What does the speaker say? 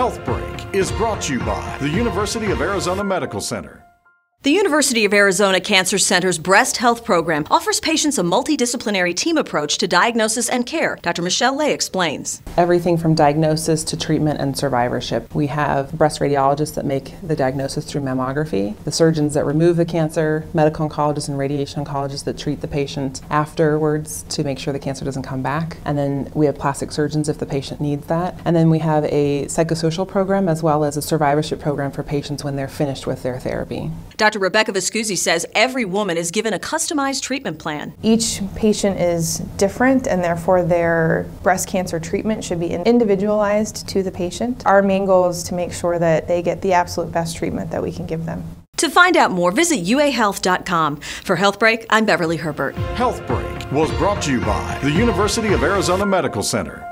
Health Break is brought to you by the University of Arizona Medical Center. The University of Arizona Cancer Center's Breast Health Program offers patients a multidisciplinary team approach to diagnosis and care. Dr. Michelle Lay explains. Everything from diagnosis to treatment and survivorship. We have breast radiologists that make the diagnosis through mammography, the surgeons that remove the cancer, medical oncologists and radiation oncologists that treat the patient afterwards to make sure the cancer doesn't come back. And then we have plastic surgeons if the patient needs that. And then we have a psychosocial program as well as a survivorship program for patients when they're finished with their therapy. Dr. Rebecca Viscusi says every woman is given a customized treatment plan. Each patient is different, and therefore their breast cancer treatment should be individualized to the patient. Our main goal is to make sure that they get the absolute best treatment that we can give them. To find out more, visit uahealth.com. For Health Break, I'm Beverly Herbert. Health Break was brought to you by the University of Arizona Medical Center.